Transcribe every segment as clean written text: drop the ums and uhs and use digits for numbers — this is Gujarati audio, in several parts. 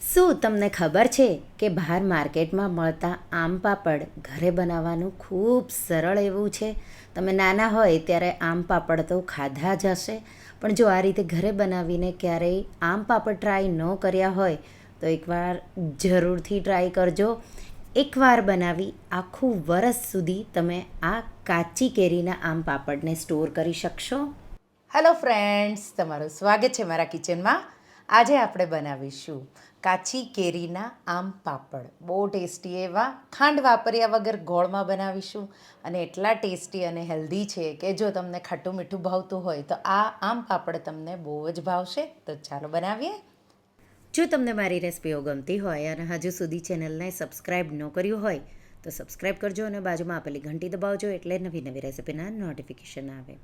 શું તમને ખબર છે કે બહાર માર્કેટમાં મળતા આમ પાપડ ઘરે બનાવવાનું ખૂબ સરળ એવું છે? તમે નાના હોય ત્યારે આમ પાપડ તો ખાધા જ હશે, પણ જો આ રીતે ઘરે બનાવીને ક્યારેય આમ પાપડ ટ્રાય ન કર્યા હોય તો એકવાર જરૂરથી ટ્રાય કરજો. એકવાર બનાવી આખું વરસ સુધી તમે આ કાચી કેરીના આમ પાપડને સ્ટોર કરી શકશો. હેલો ફ્રેન્ડ્સ, તમારું સ્વાગત છે મારા કિચનમાં. આજે આપણે બનાવીશું કાચી કેરીના આમ પાપડ. બહુ ટેસ્ટી એવા, ખાંડ વાપર્યા વગર ગોળમાં બનાવીશું અને એટલા ટેસ્ટી અને હેલ્ધી છે કે જો તમને ખાટું મીઠું ભાવતું હોય તો આ આમ પાપડ તમને બહુ જ ભાવશે. તો ચાલો બનાવીએ. જો તમને મારી રેસિપીઓ ગમતી હોય અને હજુ સુધી ચેનલને સબસ્ક્રાઈબ ન કર્યું હોય તો સબસ્ક્રાઈબ કરજો અને બાજુમાં આપેલી ઘંટી દબાવજો એટલે નવી નવી રેસિપીના નોટિફિકેશન આવે.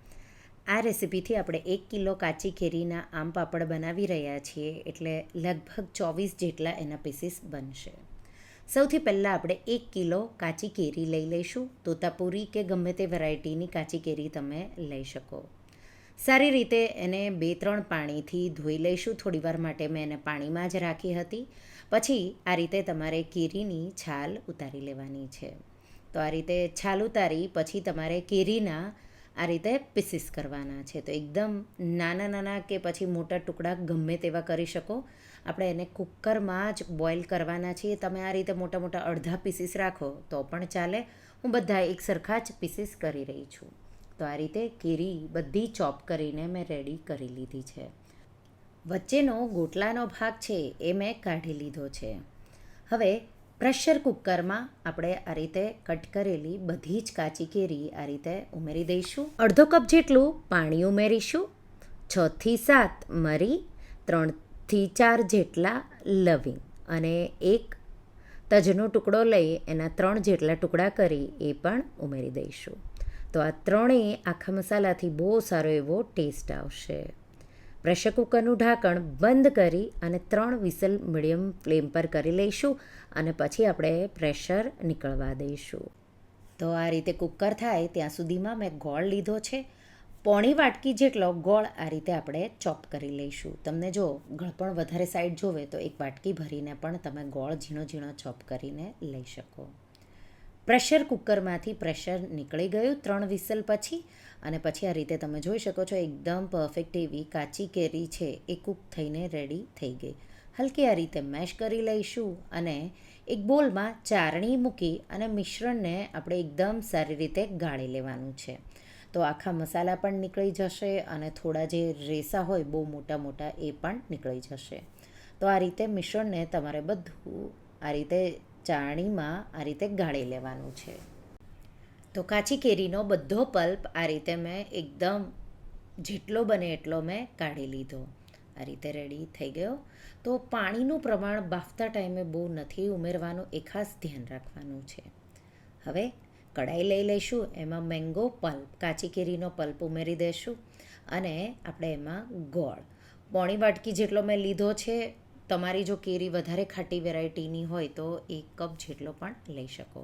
આ રેસિપીથી આપણે 1 કિલો કાચી કેરીના આમ પાપડ બનાવી રહ્યા છીએ, એટલે લગભગ 24 જેટલા એના પીસીસ બનશે. સૌથી પહેલાં આપણે 1 કિલો કાચી કેરી લઈ લઈશું. તોતાપુરી કે ગમે તે વેરાયટીની કાચી કેરી તમે લઈ શકો. સારી રીતે એને 2-3 પાણીથી ધોઈ લઈશું. થોડીવાર માટે મેં એને પાણીમાં જ રાખી હતી. પછી આ રીતે તમારે કેરીની છાલ ઉતારી લેવાની છે. તો આ રીતે છાલ ઉતારી પછી તમારે કેરીના આ રીતે પીસીસ કરવાના છે. તો એકદમ નાના નાના કે પછી મોટા ટુકડા ગમે તેવા કરી શકો. આપણે એને કુકરમાં જ બોઇલ કરવાના છીએ. તમે આ રીતે મોટા મોટા અડધા પીસીસ રાખો તો પણ ચાલે. હું બધા એક સરખા જ પીસીસ કરી રહી છું. તો આ રીતે કેરી બધી ચોપ કરીને મેં રેડી કરી લીધી છે. વચ્ચેનો ગોટલાનો ભાગ છે એ મેં કાઢી લીધો છે. હવે પ્રેશર કુકરમાં આપણે આ રીતે કટ કરેલી બધી જ કાચી કેરી આ રીતે ઉમેરી દઈશું. અડધો કપ જેટલું પાણી ઉમેરીશું. 6-7 મરી, 3-4 જેટલા લવિંગ અને એક તજનો ટુકડો લઈ એના 3 જેટલા ટુકડા કરી એ પણ ઉમેરી દઈશું. તો આ ત્રણેય આખા મસાલાથી બહુ સારો એવો ટેસ્ટ આવશે. પ્રેશર કુકરનું ઢાંકણ બંધ કરી અને 3 વિસલ મીડિયમ ફ્લેમ પર કરી લઈશું અને પછી આપણે પ્રેશર નીકળવા દઈશું. તો આ રીતે કુકર થાય ત્યાં સુધીમાં મેં ગોળ લીધો છે. પોણી વાટકી જેટલો ગોળ આ રીતે આપણે ચોપ કરી લઈશું. તમને જો ગળપણ વધારે સાઈડ જોવે તો એક વાટકી ભરીને પણ તમે ગોળ ઝીણો ઝીણો ચોપ કરીને લઈ શકો. પ્રેશર કુકરમાંથી પ્રેશર નીકળી ગયું 3 વિસલ પછી, અને પછી આ રીતે તમે જોઈ શકો છો એકદમ પરફેક્ટ એવી કાચી કેરી છે એ કૂક થઈને રેડી થઈ ગઈ. હલકી આ રીતે મેશ કરી લઈશું અને એક બોલમાં ચારણી મૂકી અને મિશ્રણને આપણે એકદમ સારી રીતે ગાળી લેવાનું છે. તો આખા મસાલા પણ નીકળી જશે અને થોડા જે રેસા હોય બહુ મોટા મોટા એ પણ નીકળી જશે. તો આ રીતે મિશ્રણને તમારે બધું આ રીતે ચાળણીમાં આ રીતે ગાળી લેવાનું છે. તો કાચી કેરીનો બધો પલ્પ આ રીતે મેં એકદમ જેટલો બને એટલો મેં કાઢી લીધો. આ રીતે રેડી થઈ ગયો. તો પાણીનું પ્રમાણ બાફતા ટાઈમે બહુ નથી ઉમેરવાનું, એ ખાસ ધ્યાન રાખવાનું છે. હવે કઢાઈ લઈ લઈશું. એમાં મેંગો પલ્પ, કાચી કેરીનો પલ્પ ઉમેરી દઈશું અને આપણે એમાં ગોળ પોણી વાટકી જેટલો મેં લીધો છે. તમારી જો કેરી વધારે ખાટી વેરાયટીની હોય તો 1 કપ જેટલો પણ લઈ શકો.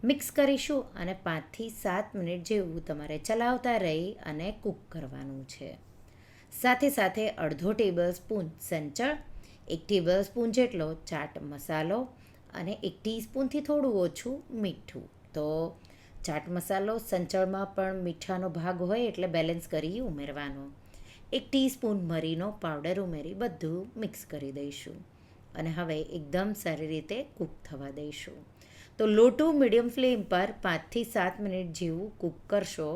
મિક્સ કરીશું અને 5-7 મિનિટ જેવું તમારે ચલાવતા રહી અને કૂક કરવાનું છે. સાથે સાથે અડધો ટેબલ સ્પૂન સંચળ, 1 ટેબલ સ્પૂન જેટલો ચાટ મસાલો અને 1 ટીસ્પૂનથી થોડું ઓછું મીઠું. તો ચાટ મસાલો સંચળમાં પણ મીઠાનો ભાગ હોય એટલે બેલેન્સ કરી ઉમેરવાનો. 1 ટીસ્પૂન મરીનો પાવડર ઉમેરી બધું મિક્સ કરી દઈશું અને હવે એકદમ સારી રીતે કૂક થવા દઈશું. તો લો ટુ મીડિયમ ફ્લેમ પર 5-7 મિનિટ જેવું કૂક કરશો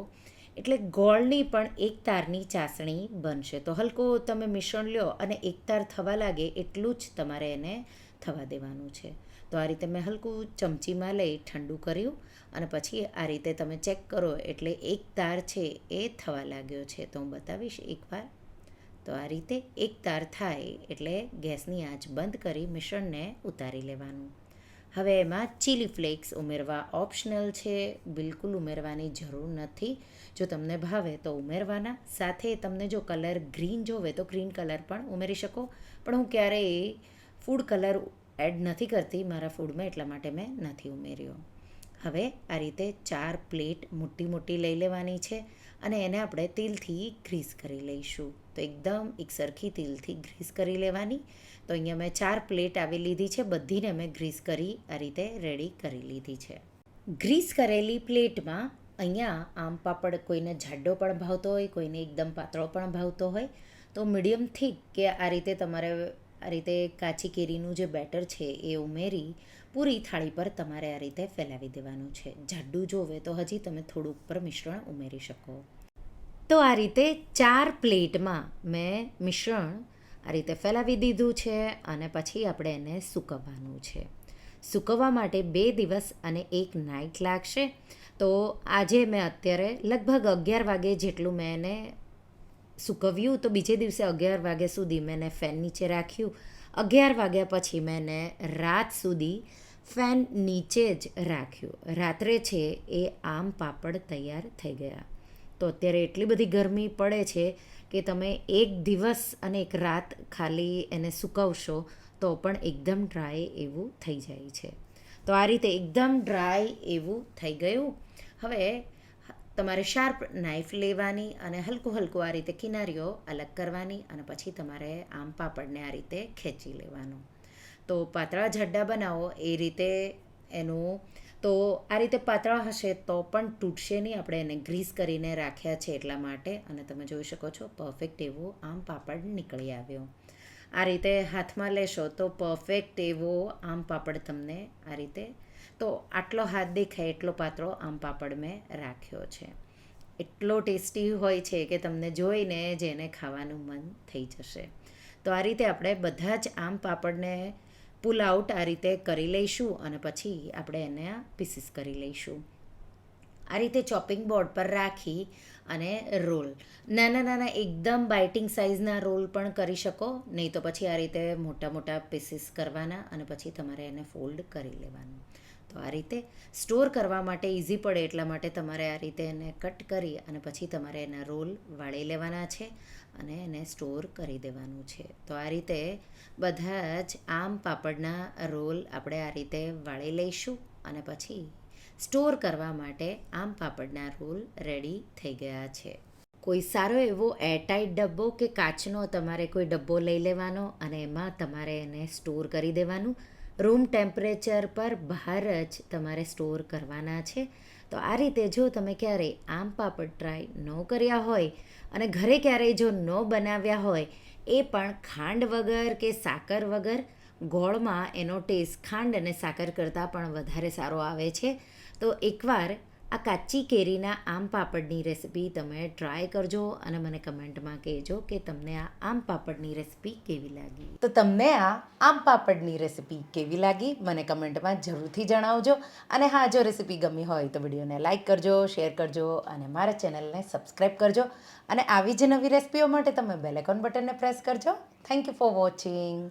એટલે ગોળની પણ એક તારની ચાસણી બનશે. તો હલકો તમે મિશ્રણ લ્યો અને એક તાર થવા લાગે એટલું જ તમારે એને થવા દેવાનું છે. તો આ રીતે મેં હલકું ચમચીમાં લઈ ઠંડુ કર્યું અને પછી આ રીતે તમે ચેક કરો એટલે એક તાર છે એ થવા લાગ્યો છે. તો હું બતાવીશ એકવાર. તો આ રીતે એક તાર થાય એટલે ગેસની આંચ બંધ કરી મિશ્રણને ઉતારી લેવાનું. હવે એમાં ચીલી ફ્લેક્સ ઉમેરવા ઓપ્શનલ છે, બિલકુલ ઉમેરવાની જરૂર નથી. જો તમને ભાવે તો ઉમેરવાના. સાથે તમને જો કલર ગ્રીન જોવે તો ગ્રીન કલર પણ ઉમેરી શકો, પણ હું ક્યારેય ફૂડ કલર એડ નથી કરતી મારા ફૂડમાં, એટલા માટે મેં નથી ઉમેર્યો. હવે આ રીતે 4 પ્લેટ મોટી મોટી લઈ લેવાની છે અને એને આપણે તેલથી ગ્રીસ કરી લઈશું. તો એકદમ એકસરખી તેલથી ગ્રીસ કરી લેવાની. તો અહીંયા મેં 4 પ્લેટ આવી લીધી છે, બધીને મેં ગ્રીસ કરી આ રીતે રેડી કરી લીધી છે. ગ્રીસ કરેલી પ્લેટમાં અહીંયા આમ પાપડ કોઈને જાડો પણ ભાવતો હોય, કોઈને એકદમ પાતળો પણ ભાવતો હોય, તો મીડિયમ થીક કે આ રીતે તમારે આ રીતે કાચી કેરીનું જે બેટર છે એ ઉમેરી પૂરી થાળી પર તમારે આ રીતે ફેલાવી દેવાનું છે. જાડું જોવે તો હજી તમે થોડું ઉપર મિશ્રણ ઉમેરી શકો. તો આ રીતે 4 પ્લેટમાં મેં મિશ્રણ આ રીતે ફેલાવી દીધું છે અને પછી આપણે એને સૂકવવાનું છે. સૂકવવા માટે 2 દિવસ અને 1 નાઇટ લાગશે. તો આજે મેં અત્યારે લગભગ 11 વાગે જેટલું મેં એને સૂકવ્યું, તો બીજે દિવસે 11 વાગ્યા સુધી મેં એને ફેન નીચે રાખ્યું. 11 વાગ્યા પછી મેં એને રાત સુધી ફેન નીચે જ રાખ્યું. રાત્રે છે એ આમ પાપડ તૈયાર થઈ ગયા. તો અત્યારે એટલી બધી ગરમી પડે છે કે તમે 1 દિવસ અને 1 રાત ખાલી એને સૂકવશો તો પણ એકદમ ડ્રાય એવું થઈ જાય છે. તો આ રીતે એકદમ ડ્રાય એવું થઈ ગયું. હવે તમારે શાર્પ નાઇફ લેવાની અને હલકું હલકું આ રીતે કિનારીઓ અલગ કરવાની અને પછી તમારે આમ પાપડને આ રીતે ખેંચી લેવાનું. તો પાતળા જાડા બનાવો એ રીતે એનું, તો આ રીતે પાતળા હશે તો પણ તૂટશે નહીં, આપણે એને ગ્રીસ કરીને રાખ્યા છે એટલા માટે. અને તમે જોઈ શકો છો પરફેક્ટ એવો આમ પાપડ નીકળી આવ્યો. આ રીતે હાથમાં લેશો તો પરફેક્ટ એવો આમ પાપડ તમને આ રીતે, તો આટલો હાથ દેખાય એટલો પાતળો આમ પાપડ મેં રાખ્યો છે. એટલો ટેસ્ટી હોય છે કે તમને જોઈને જેને ખાવાનું મન થઈ જશે. તો આ રીતે આપણે બધા જ આમ પાપડને પુલ આઉટ આ રીતે કરી લઈશું અને પછી આપણે એને પીસીસ કરી લઈશું. આ રીતે ચોપિંગ બોર્ડ પર રાખી અને રોલ, નાના નાના એકદમ બાઇટિંગ સાઇઝના રોલ પણ કરી શકો, નહીં તો પછી આ રીતે મોટા મોટા પીસીસ કરવાના અને પછી તમારે એને ફોલ્ડ કરી લેવાનું. તો આ રીતે સ્ટોર કરવા માટે ઇઝી પડે એટલા માટે તમારે આ રીતે એને કટ કરી અને પછી તમારે એના રોલ વાળી લેવાના છે અને એને સ્ટોર કરી દેવાનું છે. તો આ રીતે બધા જ આમ પાપડના રોલ આપણે આ રીતે વાળી લઈશું અને પછી સ્ટોર કરવા માટે આમ પાપડના રોલ રેડી થઈ ગયા છે. કોઈ સારો એવો એરટાઇટ ડબ્બો કે કાચનો તમારે કોઈ ડબ્બો લઈ લેવાનો અને એમાં તમારે એને સ્ટોર કરી દેવાનું. રૂમ ટેમ્પરેચર પર બહાર જ તમારે સ્ટોર કરવાના છે. તો આ રીતે જો તમે ક્યારેય આમ પાપડ ટ્રાય ન કર્યા હોય અને ઘરે ક્યારેય જો ન બનાવ્યા હોય, એ પણ ખાંડ વગર કે સાકર વગર, ગોળમાં એનો ટેસ્ટ ખાંડ અને સાકર કરતાં પણ વધારે સારો આવે છે. તો એકવાર આ કાચી કેરીના આમ પાપડની રેસીપી તમે ટ્રાય કરજો અને મને કમેન્ટમાં કહેજો કે તમને આ આમ પાપડની રેસીપી કેવી લાગી. તો તમને આ આમ પાપડની રેસીપી કેવી લાગી મને કમેન્ટમાં જરૂરથી જણાવજો. અને હા, જો રેસીપી ગમી હોય તો વિડીયોને લાઇક કરજો, શેર કરજો અને મારા ચેનલને સબસ્ક્રાઈબ કરજો. અને આવી જ નવી રેસીપીઓ માટે તમે બેલ આઇકોન બટનને પ્રેસ કરજો. Thank you for watching.